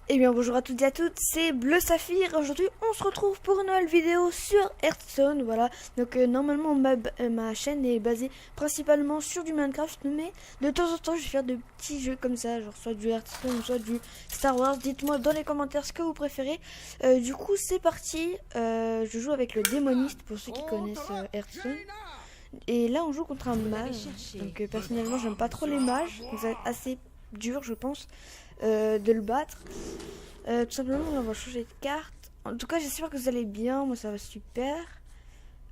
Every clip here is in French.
Eh bien bonjour à toutes et à toutes, c'est Bleu Saphir. Aujourd'hui on se retrouve pour une nouvelle vidéo sur Hearthstone. Voilà, donc normalement ma chaîne est basée principalement sur du Minecraft, mais de temps en temps je vais faire de petits jeux comme ça, genre soit du Hearthstone, soit du Star Wars. Dites-moi dans les commentaires ce que vous préférez. Du coup c'est parti, je joue avec le démoniste pour ceux qui connaissent Hearthstone. Et là on joue contre un mage, donc personnellement j'aime pas trop les mages, donc ça va être assez dur je pense de le battre. Tout simplement on va changer de carte. En tout cas j'espère que vous allez bien, moi ça va super.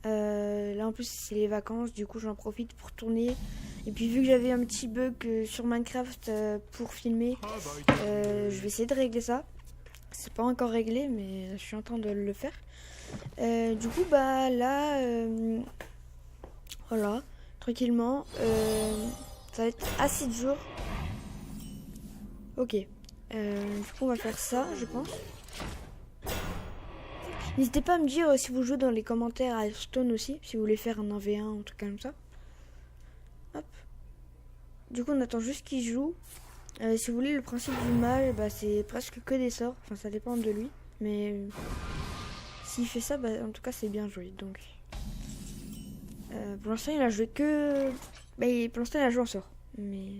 Là en plus c'est les vacances, du coup j'en profite pour tourner. Et puis vu que j'avais un petit bug sur Minecraft pour filmer, je vais essayer de régler ça. C'est pas encore réglé mais je suis en train de le faire. Du coup bah là voilà, tranquillement, ça va être assez dur. Ok, du coup on va faire ça je pense. N'hésitez pas à me dire si vous jouez dans les commentaires à Hearthstone aussi, si vous voulez faire un 1v1 ou un truc comme ça. Hop. Du coup on attend juste qu'il joue. Si vous voulez le principe du mage, bah, c'est presque que des sorts, enfin ça dépend de lui. Mais s'il fait ça, bah, en tout cas c'est bien joué. Donc pour l'instant il a joué que... Bah, pour l'instant il a joué en sort. Mais...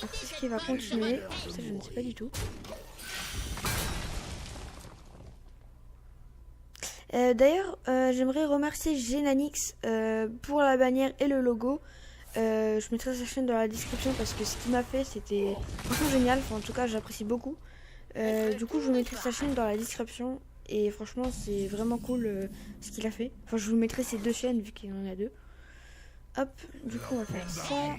Est-ce qu'il va continuer? Ça je ne sais pas du tout. D'ailleurs, j'aimerais remercier Genanix pour la bannière et le logo. Je mettrai sa chaîne dans la description parce que ce qu'il m'a fait c'était franchement génial. Enfin, en tout cas, j'apprécie beaucoup. Du coup, je vous mettrai sa chaîne dans la description et franchement, c'est vraiment cool ce qu'il a fait. Enfin, je vous mettrai ces deux chaînes vu qu'il y en a deux. Hop, du coup, on va faire ça.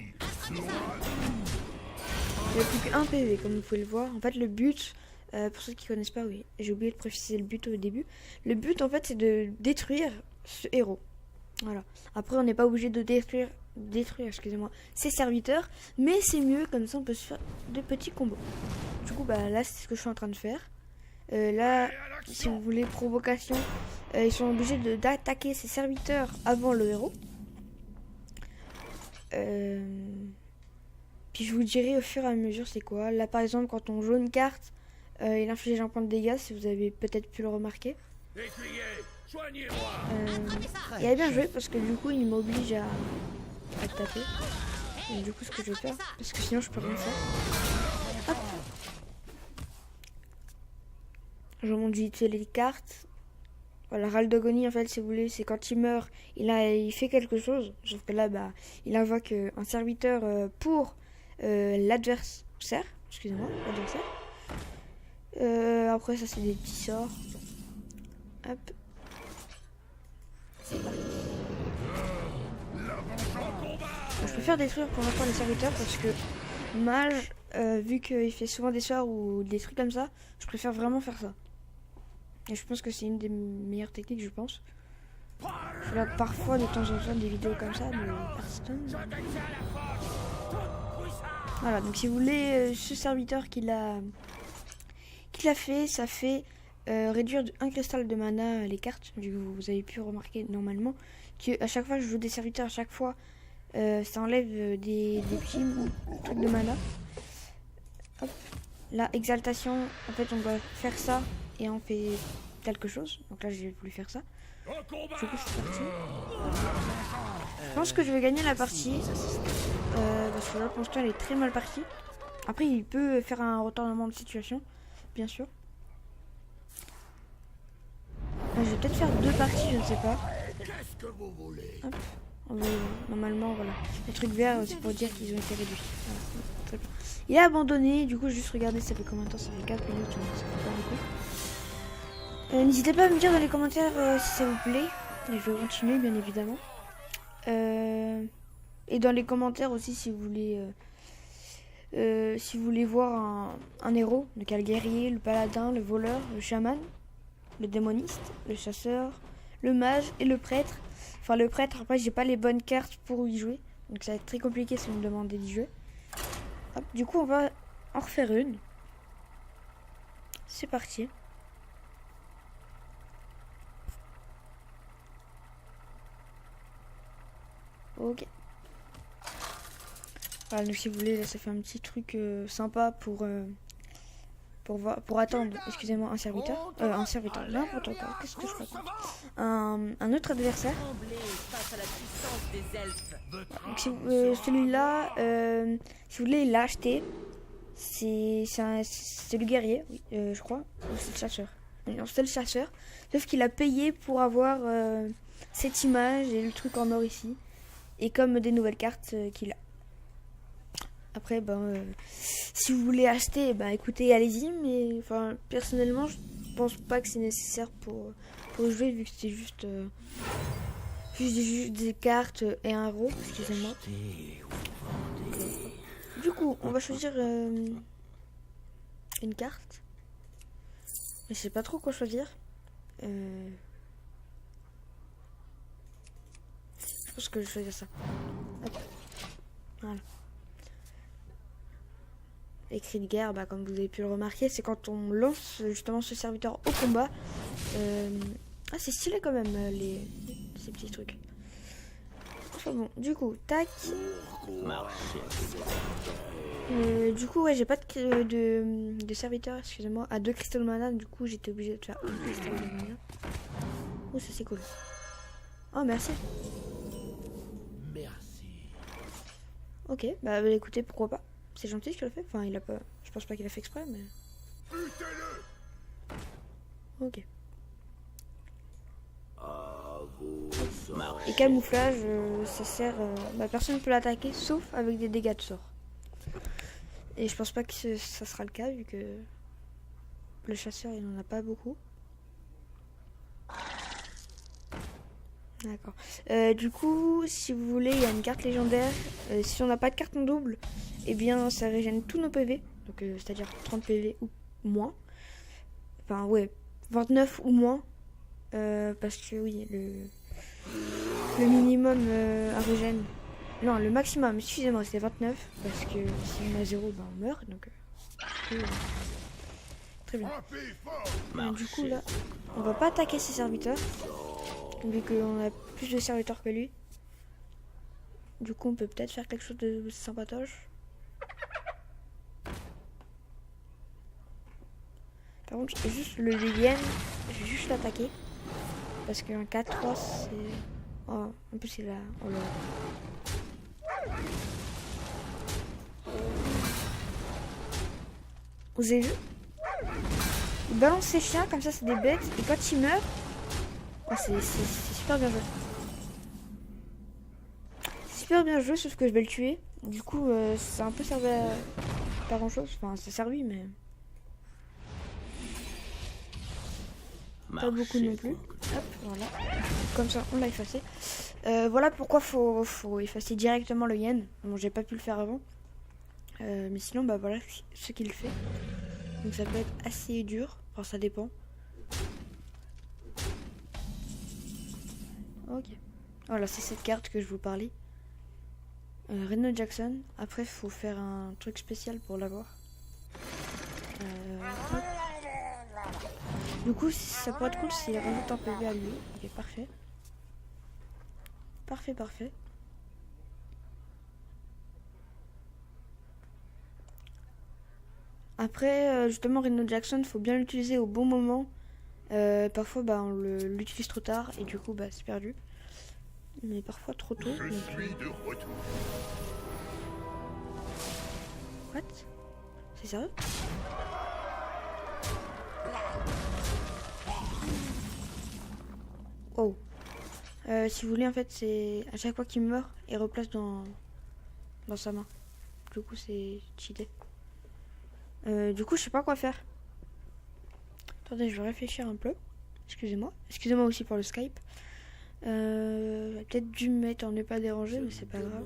Il n'y a plus qu'un PV, comme vous pouvez le voir. En fait, le but. Pour ceux qui connaissent pas, oui, j'ai oublié de préciser le but au début. Le but en fait c'est de détruire ce héros. Voilà. Après on n'est pas obligé de détruire excusez-moi, ses serviteurs, mais c'est mieux comme ça on peut se faire de petits combos. Du coup bah là c'est ce que je suis en train de faire. Là si vous voulez provocation, ils sont obligés d'attaquer ses serviteurs avant le héros. Puis je vous dirai au fur et à mesure c'est quoi. Là par exemple quand on joue une carte, il inflige un point de dégâts si vous avez peut-être pu le remarquer. Il a bien joué parce que du coup il m'oblige à taper. Et du coup ce que je vais faire, parce que sinon je peux rien faire. Hop. Je remonte vite fait les cartes. Voilà, Râle d'Agonie en fait si vous voulez c'est quand il meurt, il fait quelque chose. Sauf que là bah il invoque un serviteur pour l'adversaire. Excusez-moi, l'adversaire. Après ça c'est des petits sorts. Hop. C'est parti. Je préfère détruire pour l'instant les serviteurs parce que mage, vu qu'il fait souvent des sorts ou des trucs comme ça, je préfère vraiment faire ça. Et je pense que c'est une des meilleures techniques, je pense. Je regarde parfois de temps en temps des vidéos comme ça de Hearthstone. Voilà, donc si vous voulez ce serviteur qu'il a fait, ça fait réduire un cristal de mana les cartes. Du coup, vous avez pu remarquer normalement que à chaque fois que je joue des serviteurs, à chaque fois ça enlève des petits trucs de mana. Hop. La exaltation, en fait on doit faire ça et on fait quelque chose. Donc là j'ai voulu faire ça. Du coup c'est parti. Je pense que je vais gagner la partie. Parce que là pour l'instant elle est très mal partie. Après il peut faire un retournement de situation, bien sûr. Je vais peut-être faire deux parties, je ne sais pas. Hop. Normalement, voilà. Les trucs verts, c'est pour dire qu'ils ont été réduits. Voilà. Très bien. Il est abandonné, du coup, juste regarder ça fait combien de temps. Ça fait 4 minutes, donc ça fait pas beaucoup. N'hésitez pas à me dire dans les commentaires si ça vous plaît. Et je vais continuer, bien évidemment. Et dans les commentaires aussi, si vous voulez voir un héros, donc le guerrier, le paladin, le voleur, le chaman, le démoniste, le chasseur, le mage et le prêtre. Enfin le prêtre, après j'ai pas les bonnes cartes pour y jouer. Donc ça va être très compliqué si vous me demandez d'y jouer. Hop, du coup on va en refaire une. C'est parti. Ok. Voilà, donc si vous voulez, là ça fait un petit truc sympa pour pour attendre, excusez-moi, un serviteur, n'importe quoi, qu'est-ce que je raconte, un autre adversaire. Donc, celui-là, si vous voulez l'acheter, c'est le guerrier, oui, je crois, ou c'est le chasseur. Non, c'est le chasseur, sauf qu'il a payé pour avoir cette image et le truc en or ici, et comme des nouvelles cartes qu'il a. Après, si vous voulez acheter, écoutez, allez-y, mais enfin, personnellement, je pense pas que c'est nécessaire pour jouer, vu que c'est juste des cartes et un euro, excusez-moi. Du coup, on va choisir une carte. Mais je sais pas trop quoi choisir. Je pense que je vais choisir ça. Hop. Voilà. Les cris de guerre, comme vous avez pu le remarquer, c'est quand on lance justement ce serviteur au combat. Ah, c'est stylé quand même, ces petits trucs. Enfin bon, du coup, tac. Du coup, ouais, j'ai pas de serviteur, excusez-moi, à 2 cristaux de mana, du coup, j'étais obligée de faire un cristal de mana. Oh, ça c'est cool. Oh, merci. Ok, écoutez, pourquoi pas. C'est gentil ce qu'il a fait. Enfin, il a pas. Je pense pas qu'il a fait exprès, mais. Ok. Et camouflage, ça sert. Personne ne peut l'attaquer sauf avec des dégâts de sort. Et je pense pas que ça sera le cas vu que le chasseur il en a pas beaucoup. D'accord. Du coup, si vous voulez, il y a une carte légendaire. Si on n'a pas de carte en double, eh bien ça régène tous nos PV. Donc c'est-à-dire 30 PV ou moins. Enfin ouais, 29 ou moins. Parce que oui, le minimum à régène. Non, le maximum, excusez-moi, c'est 29. Parce que si on a 0, on meurt. Donc très bien. Du coup là, on va pas attaquer ces serviteurs. Vu qu'on a plus de serviteurs que lui. Du coup, on peut peut-être faire quelque chose de sympatoche. Par contre, juste le Lilienne, je vais juste l'attaquer. Parce qu'un 4-3, c'est... Oh, en plus, il a... Oh là. Vous avez vu? Il balance ses chiens, comme ça, c'est des bêtes. Et quand il meurt... Oh, c'est super bien joué. Super bien joué, sauf que je vais le tuer. Du coup, ça a un peu servi à pas grand chose. Enfin, ça a servi, mais pas beaucoup non plus. Hop, voilà. Comme ça, on l'a effacé. Voilà pourquoi faut effacer directement le yen. Bon, j'ai pas pu le faire avant. Mais sinon, voilà ce qu'il fait. Donc ça peut être assez dur. Enfin, ça dépend. Ok. Voilà, c'est cette carte que je vous parlais. Reno Jackson. Après, il faut faire un truc spécial pour l'avoir. Du coup, ça pourrait être cool s'il rajoute un PV à lui. Ok, parfait. Parfait. Après, justement, Reno Jackson, faut bien l'utiliser au bon moment. Parfois, on l'utilise trop tard et du coup, c'est perdu. Mais parfois trop tôt. Je suis de retour. What? C'est sérieux? Oh. Si vous voulez, en fait, c'est à chaque fois qu'il meurt, il replace dans sa main. Du coup, c'est cheaté. Du coup, je sais pas quoi faire. Attendez, je vais réfléchir un peu. Excusez-moi. Excusez-moi aussi pour le Skype. Peut-être dû me mettre en ne pas déranger, mais c'est pas grave.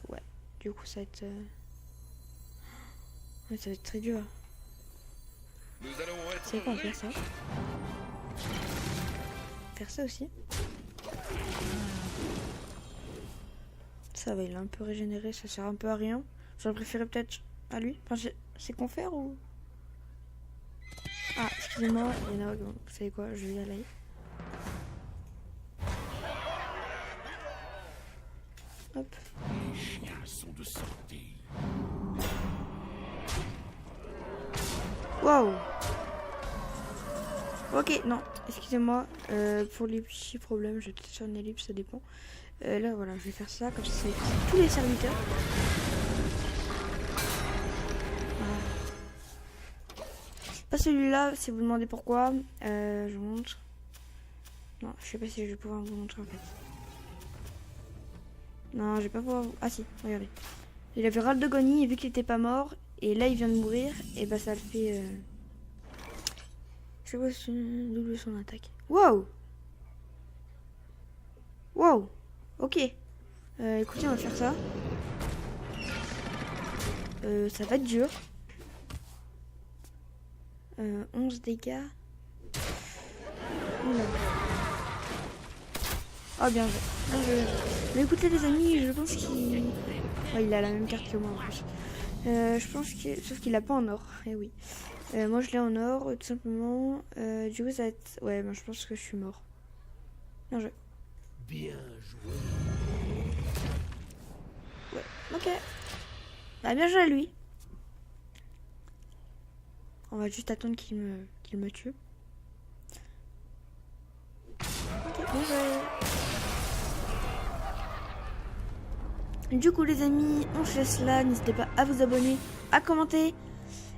Ouais. Du coup, ça va être... Ouais, ça va être très dur. C'est quoi, on va faire ça? Faire ça aussi. Ça va, il est un peu régénéré, ça sert un peu à rien. J'aurais préféré peut-être à lui. Enfin, c'est confère ou... Ah, excusez-moi, il y en a... Vous savez quoi, je vais y aller. Hop. Les chiens sont de sortie. Waouh. Ok, non, excusez-moi. Pour les petits problèmes, je vais peut-être faire une ellipse, ça dépend. Là, voilà, je vais faire ça, comme ça, c'est tous les serviteurs. Voilà. Pas celui-là, si vous me demandez pourquoi. Je vous montre. Non, je sais pas si je vais pouvoir vous montrer en fait. Non, je vais pas pouvoir vous... Ah si, regardez. Il avait ras de Goni et vu qu'il était pas mort, et là il vient de mourir, et bah ça le fait... Je vois double son attaque. Wow. Wow. Ok. Écoutez, on va faire ça. Ça va être dur. 11 dégâts. Oula. Oh bien joué. Bien joué. Mais écoutez les amis, je pense qu'il... Ouais, il a la même carte que moi en plus. Je pense que... Sauf qu'il a pas en or. Eh oui. Moi je l'ai en or, tout simplement. Du coup ça va être... Ouais, ben, je pense que je suis mort. Bien joué. Bien joué. Ouais, ok. Bah bien joué à lui. On va juste attendre qu'il me tue. Ok, bien joué. Du coup les amis, on se laisse là. N'hésitez pas à vous abonner, à commenter.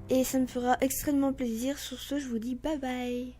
Et ça me fera extrêmement plaisir. Sur ce, je vous dis bye bye.